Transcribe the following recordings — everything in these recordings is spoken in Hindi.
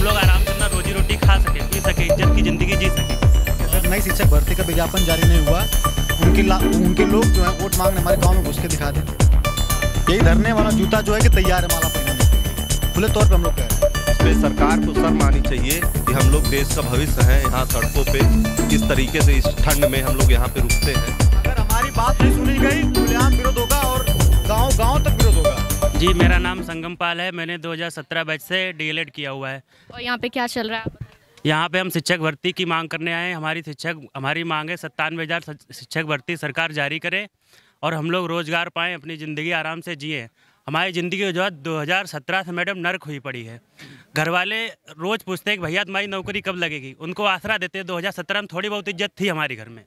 लोग आराम से अपना रोजी रोटी खा सके, पी सके, इज्जत की ज़िंदगी जी सके। अगर नई शिक्षक भर्ती का विज्ञापन जारी नहीं हुआ, उनके लोग जो है वोट मांगने हमारे गाँव में घुस के दिखा दें। यही धरने वाला जूता जो है कि तैयार है माला पहनने, खुले तौर पे हम लोग कह रहे हैं। इसमें सरकार को शर्म आनी चाहिए कि हम लोग देश का भविष्य हैं। यहाँ सड़कों पे किस तरीके से इस ठंड में हम लोग यहाँ पे रुकते हैं। अगर हमारी बात नहीं सुनी गई, खुलेआम विरोध होगा और गांव तक विरोध होगा। जी, मेरा नाम संगम पाल है। मैंने 2017 बैच से डीएलएड किया हुआ है। और यहाँ पे क्या चल रहा है? यहाँ पे हम शिक्षक भर्ती की मांग करने आए हैं। हमारी मांग है 97,000 शिक्षक भर्ती सरकार जारी करे और हम लोग रोज़गार पाएँ, अपनी ज़िंदगी आराम से जिए। हमारी ज़िंदगी जो है 2017 से मैडम नर्क हुई पड़ी है। घर वाले रोज़ पूछते हैं कि भैया तुम्हारी नौकरी कब लगेगी। उनको आसरा देते हैं। 2017 में थोड़ी बहुत इज्जत थी हमारे घर में,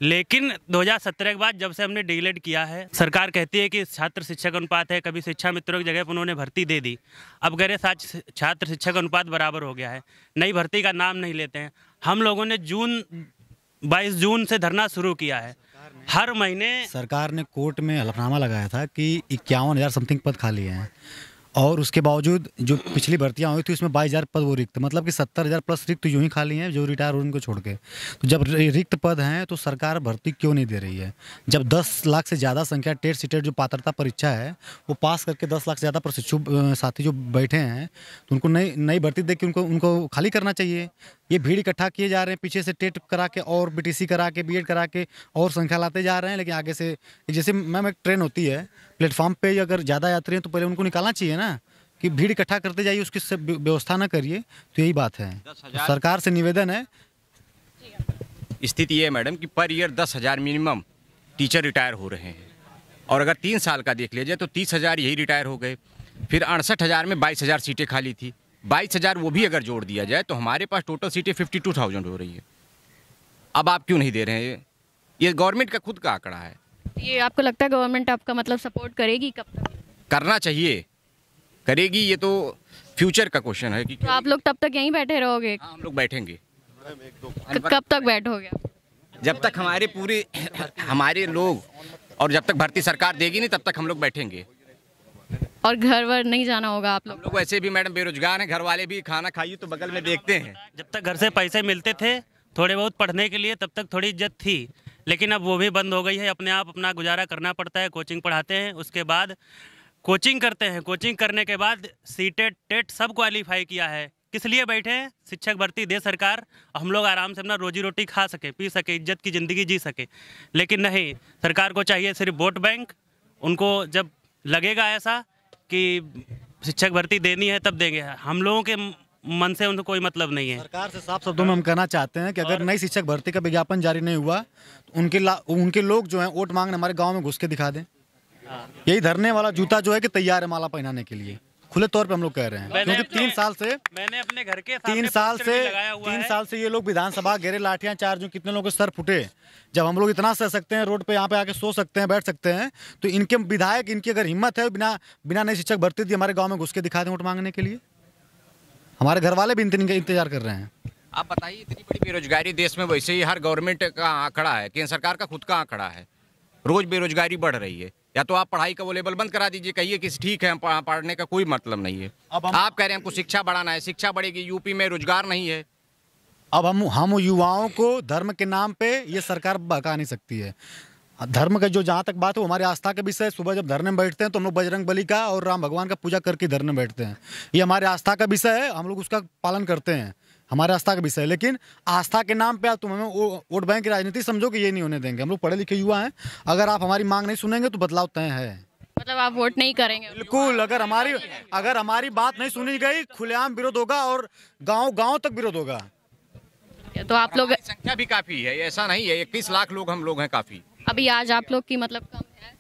लेकिन 2017 के बाद जब से हमने डीएलएड किया है, सरकार कहती है कि छात्र शिक्षक अनुपात है। कभी शिक्षा मित्रों की जगह पर उन्होंने भर्ती दे दी। अब कह रहे छात्र शिक्षक अनुपात बराबर हो गया है। नई भर्ती का नाम नहीं लेते हैं। हम लोगों ने 22 जून से धरना शुरू किया है। हर महीने सरकार ने कोर्ट में हलफनामा लगाया था कि 51,000 समथिंग पद खाली हैं और उसके बावजूद जो पिछली भर्तियां हुई थी उसमें 22,000 पद वो रिक्त, मतलब कि 70,000 प्लस रिक्त यूं ही खाली हैं जो रिटायर हो उनको छोड़ के। तो जब रिक्त पद हैं तो सरकार भर्ती क्यों नहीं दे रही है? जब 10 लाख से ज़्यादा संख्या टेट सीटेट जो पात्रता परीक्षा है वो पास करके 10 लाख से ज़्यादा प्रशिक्षु साथी जो बैठे हैं तो उनको नई भर्ती दे के उनको खाली करना चाहिए। ये भीड़ इकट्ठा किए जा रहे हैं, पीछे से टेट करा के और बीटीसी करा के बीएड करा के और संख्या लाते जा रहे हैं, लेकिन आगे से जैसे मैम एक ट्रेन होती है, प्लेटफॉर्म पे अगर ज़्यादा यात्री हैं तो पहले उनको निकालना चाहिए ना, कि भीड़ इकट्ठा करते जाइए, उसकी व्यवस्था ना करिए। तो यही बात है। तो सरकार से निवेदन है। स्थिति ये है मैडम कि per year 10,000 minimum teacher retire हो रहे हैं और अगर 3 साल का देख लिया जाए तो 30,000 यही रिटायर हो गए। फिर 68,000 में 22,000 सीटें खाली थी। 22,000 वो भी अगर जोड़ दिया जाए तो हमारे पास टोटल सीटें 52,000 हो रही है। अब आप क्यों नहीं दे रहे हैं? ये गवर्नमेंट का खुद का आंकड़ा है। ये आपको लगता है गवर्नमेंट आपका मतलब सपोर्ट करेगी? कब तक करना चाहिए, करेगी, ये तो फ्यूचर का क्वेश्चन है कि तो आप लोग तब तक यहीं बैठे रहोगे? हाँ, हम लोग बैठेंगे। कब तक बैठोगे? जब तक हमारे लोग और जब तक भर्ती सरकार देगी नहीं तब तक हम लोग बैठेंगे। और घर वर नहीं जाना होगा आप लोग? वैसे भी मैडम बेरोजगार हैं, घर वाले भी खाना खाइए तो बगल में देखते हैं। जब तक घर से पैसे मिलते थे थोड़े बहुत पढ़ने के लिए तब तक थोड़ी इज्जत थी, लेकिन अब वो भी बंद हो गई है। अपने आप अपना गुजारा करना पड़ता है। कोचिंग पढ़ाते हैं, उसके बाद कोचिंग करते हैं। कोचिंग करने के बाद सीटेट टेट सब क्वालिफाई किया है। किस लिए बैठे हैं? शिक्षक भर्ती दे सरकार, हम लोग आराम से अपना रोजी रोटी खा सके, पी सके, इज्जत की ज़िंदगी जी सके। लेकिन नहीं, सरकार को चाहिए सिर्फ वोट बैंक। उनको जब लगेगा ऐसा कि शिक्षक भर्ती देनी है तब देंगे। हम लोगों के मन से उनको कोई मतलब नहीं है। सरकार से साफ शब्दों में हम कहना चाहते हैं कि अगर नई शिक्षक भर्ती का विज्ञापन जारी नहीं हुआ तो उनके लोग जो हैं वोट मांगने हमारे गांव में घुस के दिखा दें। यही धरने वाला जूता जो है कि तैयार है माला पहनाने के लिए, खुले तौर पे हम लोग कह रहे हैं। क्योंकि 3 साल से मैंने अपने घर के 3 साल से ये लोग विधानसभा घेरे, लाठियां चार्ज, जो कितने लोगों के सर फुटे। जब हम लोग इतना सह सकते हैं, रोड पे यहाँ पे आके सो सकते हैं, बैठ सकते हैं, तो इनके विधायक, इनकी अगर हिम्मत है बिना नई शिक्षक भर्ती दी हमारे गाँव में घुस के दिखा दें वोट मांगने के लिए। हमारे घर वाले भी इंतजार कर रहे हैं। आप बताइए, इतनी बड़ी बेरोजगारी देश में, वैसे ही हर गवर्नमेंट का आंकड़ा है, केंद्र सरकार का खुद का आंकड़ा है, रोज बेरोजगारी बढ़ रही है। या तो आप पढ़ाई का वो लेवल बंद करा दीजिए, कहिए कि ठीक है, हम पढ़ने का कोई मतलब नहीं है। आप कह रहे हैं हमको शिक्षा बढ़ाना है, शिक्षा बढ़ेगी, यूपी में रोजगार नहीं है। अब हम युवाओं को धर्म के नाम पे ये सरकार बहका नहीं सकती है। धर्म का जो जहाँ तक बात है वो हमारी आस्था का विषय है। सुबह जब धरने में बैठते हैं तो हम लोग बजरंग बली का और राम भगवान का पूजा करके धरने में बैठते हैं। ये हमारे आस्था का विषय है, हम लोग उसका पालन करते हैं, हमारे आस्था का विषय है। लेकिन आस्था के नाम पे तुम हमें वोट बैंक की राजनीति समझो कि ये नहीं होने देंगे। हम लोग पढ़े लिखे युवा हैं, अगर आप हमारी मांग नहीं सुनेंगे तो बदलाव तय है। मतलब आप वोट नहीं करेंगे? बिल्कुल। अगर हमारी बात नहीं सुनी गई, खुलेआम विरोध होगा और गाँव तक विरोध होगा। तो आप लोग, संख्या भी काफी है, ऐसा नहीं है 21 लाख लोग हम लोग हैं काफी। अभी आज आप लोग की मतलब कम है?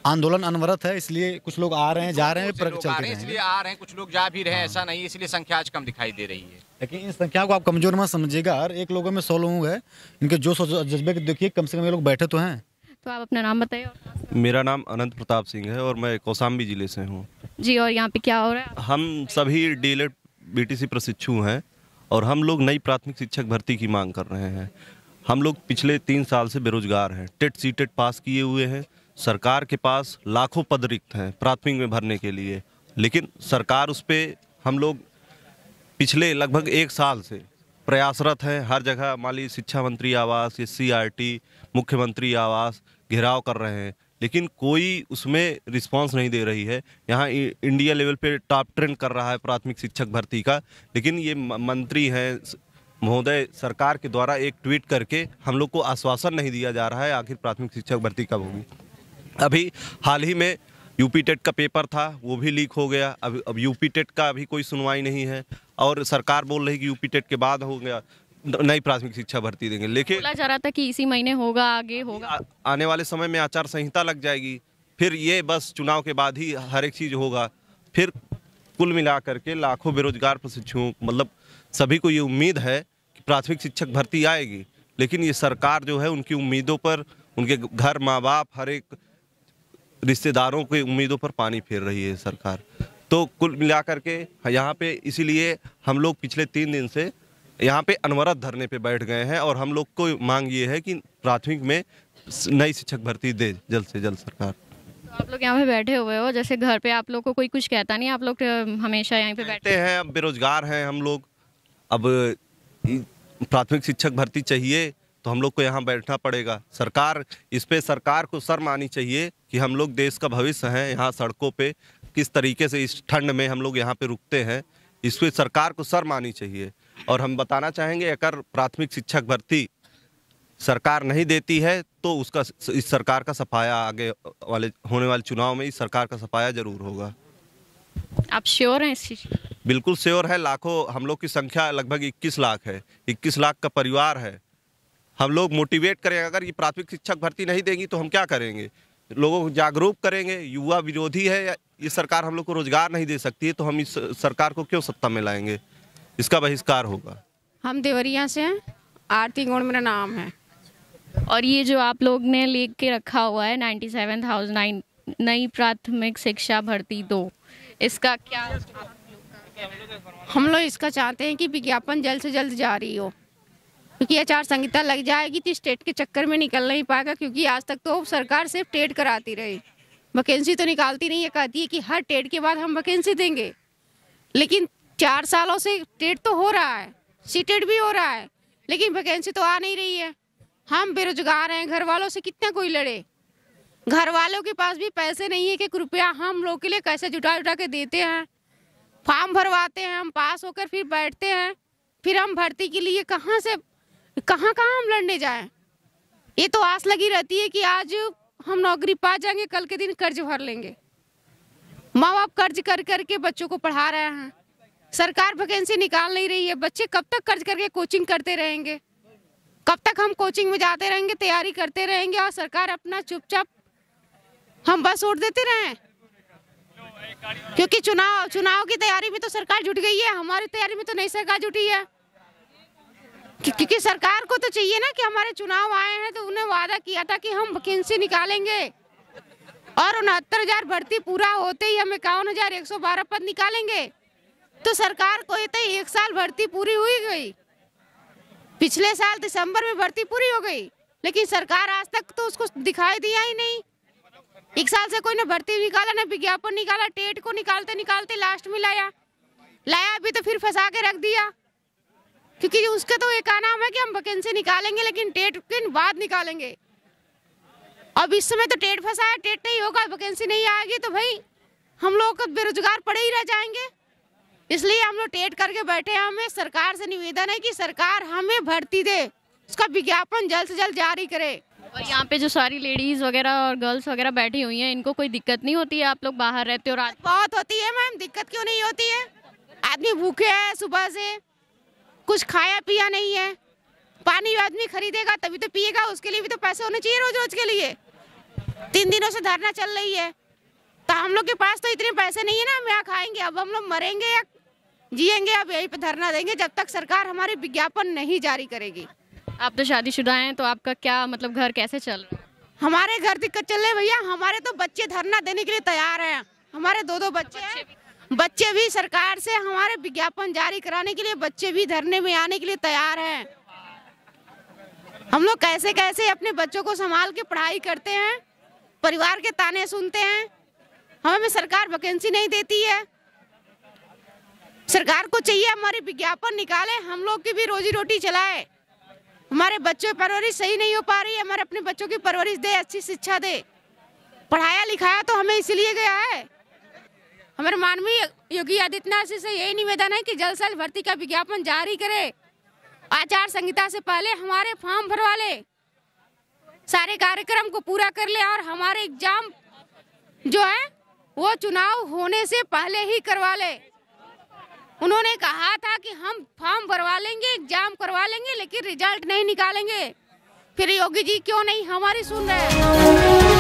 आंदोलन अनवरत है, इसलिए कुछ लोग आ रहे हैं, जा रहे हैं, इसलिए आ रहे हैं, कुछ लोग जा भी रहे हैं, ऐसा नहीं, इसलिए संख्या आज कम दिखाई दे रही है। लेकिन इस संख्या को आप कमजोर मत समझिएगा। हर एक लोगों में 100 लोग हैं, इनके जोश और जज्बे को देखिए, कम से कम ये लोग बैठे तो हैं। तो आप अपना नाम बताइए। मेरा नाम अनंत प्रताप सिंह है और मैं कौशाम्बी जिले से हूँ। जी, और यहाँ पे क्या हो रहा है? हम सभी डीएलएड बीटीसी प्रशिक्षु हैं और हम लोग नई प्राथमिक शिक्षक भर्ती की मांग कर रहे हैं। हम लोग पिछले 3 साल से बेरोजगार हैं, टेट सीटेट पास किए हुए हैं। सरकार के पास लाखों पद रिक्त हैं प्राथमिक में भरने के लिए, लेकिन सरकार उस पर हम लोग पिछले लगभग 1 साल से प्रयासरत हैं। हर जगह मान लीजिए शिक्षा मंत्री आवास, SC/RT, मुख्यमंत्री आवास घेराव कर रहे हैं, लेकिन कोई उसमें रिस्पांस नहीं दे रही है। यहाँ इंडिया लेवल पे टॉप ट्रेंड कर रहा है प्राथमिक शिक्षक भर्ती का, लेकिन ये मंत्री हैं महोदय, सरकार के द्वारा एक ट्वीट करके हम लोग को आश्वासन नहीं दिया जा रहा है आखिर प्राथमिक शिक्षक भर्ती कब होगी। अभी हाल ही में यूपी टेट का पेपर था, वो भी लीक हो गया। अब यूपी टेट का अभी कोई सुनवाई नहीं है और सरकार बोल रही कि यूपी टेट के बाद हो गया नई प्राथमिक शिक्षा भर्ती देंगे, लेकिन बोला जा रहा था कि इसी महीने होगा, आगे होगा। आने वाले समय में आचार संहिता लग जाएगी, फिर ये बस चुनाव के बाद ही हर एक चीज़ होगा। फिर कुल मिला करके लाखों बेरोजगार प्रशिक्षुओं, मतलब सभी को ये उम्मीद है कि प्राथमिक शिक्षक भर्ती आएगी, लेकिन ये सरकार जो है उनकी उम्मीदों पर, उनके घर माँ बाप हर एक रिश्तेदारों की उम्मीदों पर पानी फेर रही है सरकार। तो कुल मिला करके यहाँ पे इसीलिए हम लोग पिछले 3 दिन से यहाँ पे अनवरत धरने पे बैठ गए हैं और हम लोग को मांग ये है कि प्राथमिक में नई शिक्षक भर्ती दे जल्द से जल्द सरकार। तो आप लोग यहाँ पे बैठे हुए हो, जैसे घर पे आप लोग को कोई कुछ कहता नहीं, आप लोग हमेशा यहीं पे बैठते हैं। अब बेरोजगार हैं हम लोग, अब प्राथमिक शिक्षक भर्ती चाहिए तो हम लोग को यहाँ बैठना पड़ेगा। सरकार इस पे सरकार को शर्म आनी चाहिए कि हम लोग देश का भविष्य हैं। यहाँ सड़कों पे किस तरीके से इस ठंड में हम लोग यहाँ पे रुकते हैं, इस पे सरकार को शर्म आनी चाहिए। और हम बताना चाहेंगे अगर प्राथमिक शिक्षक भर्ती सरकार नहीं देती है तो उसका इस सरकार का सफाया आगे वाले होने वाले चुनाव में इस सरकार का सफाया जरूर होगा। आप श्योर हैं इस चीज़? बिल्कुल श्योर है। लाखों, हम लोग की संख्या लगभग 21 लाख है, 21 लाख का परिवार है। हम लोग मोटिवेट करें, अगर ये प्राथमिक शिक्षक भर्ती नहीं देंगी तो हम क्या करेंगे, लोगों को जागरूक करेंगे। युवा विरोधी है ये सरकार, हम लोग को रोजगार नहीं दे सकती है तो हम इस सरकार को क्यों सत्ता में लाएंगे, इसका बहिष्कार होगा। हम देवरिया से हैं, आरती गौड़ मेरा नाम है। और ये जो आप लोग ने लिख के रखा हुआ है 97,009 नई प्राथमिक शिक्षा भर्ती 2, इसका क्या? हम लोग इसका चाहते हैं कि विज्ञापन जल्द से जल्द जारी हो, क्योंकि आचार संहिता लग जाएगी तो स्टेट के चक्कर में निकल नहीं पाएगा। क्योंकि आज तक तो सरकार सिर्फ टेट कराती रही, वैकेंसी तो निकालती नहीं है। कहती है कि हर टेट के बाद हम वैकेंसी देंगे, लेकिन 4 सालों से टेट तो हो रहा है, सीटेट भी हो रहा है, लेकिन वैकेंसी तो आ नहीं रही है। हम बेरोजगार हैं, घर वालों से कितना कोई लड़े, घर वालों के पास भी पैसे नहीं है कि रुपया हम लोग के लिए कैसे जुटा जुटा के देते हैं। फॉर्म भरवाते हैं, हम पास होकर फिर बैठते हैं, फिर हम भर्ती के लिए कहाँ हम लड़ने जाएं। ये तो आस लगी रहती है कि आज हम नौकरी पा जाएंगे, कल के दिन कर्ज भर लेंगे। माँ बाप कर्ज कर करके बच्चों को पढ़ा रहे हैं, सरकार वैकेंसी निकाल नहीं रही है। बच्चे कब तक कर्ज करके कोचिंग करते रहेंगे, कब तक हम कोचिंग में जाते रहेंगे, तैयारी करते रहेंगे और सरकार अपना चुपचाप हम बस वोट देते रहें। क्योंकि चुनाव की तैयारी में तो सरकार जुट गई है, हमारी तैयारी में तो नहीं सरकार जुटी है। क्योंकि सरकार को तो चाहिए ना कि हमारे चुनाव आए हैं तो उन्हें वादा किया था कि हम वैकेंसी निकालेंगे और 69,000 भर्ती पूरा होते ही हम 51,112 पद निकालेंगे। तो सरकार को ये तो 1 साल भर्ती पूरी हुई गई, पिछले साल दिसंबर में भर्ती पूरी हो गई, लेकिन सरकार आज तक तो उसको दिखाई दिया ही नहीं। 1 साल से कोई ना भर्ती निकाला, ना विज्ञापन निकाला। टेट को निकालते निकालते लास्ट में लाया अभी तो फिर फंसा के रख दिया। क्योंकि उसका तो एक नाम है कि हम वैकेंसी निकालेंगे, लेकिन टेट के बाद निकालेंगे। अब इस समय तो टेट फंसा है, टेट नहीं होगा, वैकेंसी नहीं आएगी तो भाई हम लोग बेरोजगार पड़े ही रह जाएंगे। इसलिए हम लोग टेट करके बैठे हैं। हमें सरकार से निवेदन है कि सरकार हमें भर्ती दे, उसका विज्ञापन जल्द से जल्द जारी करे। और यहाँ पे जो सारी लेडीज वगैरह और गर्ल्स वगैरह बैठी हुई हैं, इनको कोई दिक्कत नहीं होती है? आप लोग बाहर रहते हो, रात बहुत होती है मैम, दिक्कत क्यों नहीं होती है। आदमी भूखे है, सुबह से कुछ खाया पिया नहीं है, पानी आदमी खरीदेगा तभी तो पिएगा, उसके लिए भी तो पैसे होने चाहिए रोज रोज के लिए। 3 दिनों से धरना चल रही है, तो हम लोग के पास तो इतने पैसे नहीं है ना हम यहाँ खाएंगे। अब हम लोग मरेंगे या जिएंगे, अब यहीं पे धरना देंगे जब तक सरकार हमारी विज्ञापन नहीं जारी करेगी। आप तो शादीशुदा हैं, तो आपका क्या मतलब घर कैसे चल रहा है? हमारे घर दिक्कत चल रही है भैया, हमारे तो बच्चे धरना देने के लिए तैयार हैं। हमारे 2-2 बच्चे हैं, बच्चे भी सरकार से हमारे विज्ञापन जारी कराने के लिए बच्चे भी धरने में आने के लिए तैयार हैं। हम लोग कैसे कैसे अपने बच्चों को संभाल के पढ़ाई करते हैं, परिवार के ताने सुनते हैं, हमें सरकार वैकेंसी नहीं देती है। सरकार को चाहिए हमारी विज्ञापन निकाले, हम लोग की भी रोजी रोटी चलाए। हमारे बच्चों की परवरिश सही नहीं हो पा रही है, हमारे अपने बच्चों की परवरिश दे, अच्छी शिक्षा दे। पढ़ाया लिखाया तो हमें इसलिए गया है। हमारे माननीय योगी आदित्यनाथ जी से यही निवेदन है कि जल्द से जल्द भर्ती का विज्ञापन जारी करे। आचार संहिता से पहले हमारे फॉर्म भरवा ले, सारे कार्यक्रम को पूरा कर ले और हमारे एग्जाम जो है वो चुनाव होने से पहले ही करवा ले। उन्होंने कहा था कि हम फॉर्म भरवा लेंगे, एग्जाम करवा लेंगे, लेकिन रिजल्ट नहीं निकालेंगे। फिर योगी जी क्यों नहीं हमारी सुन रहे हैं?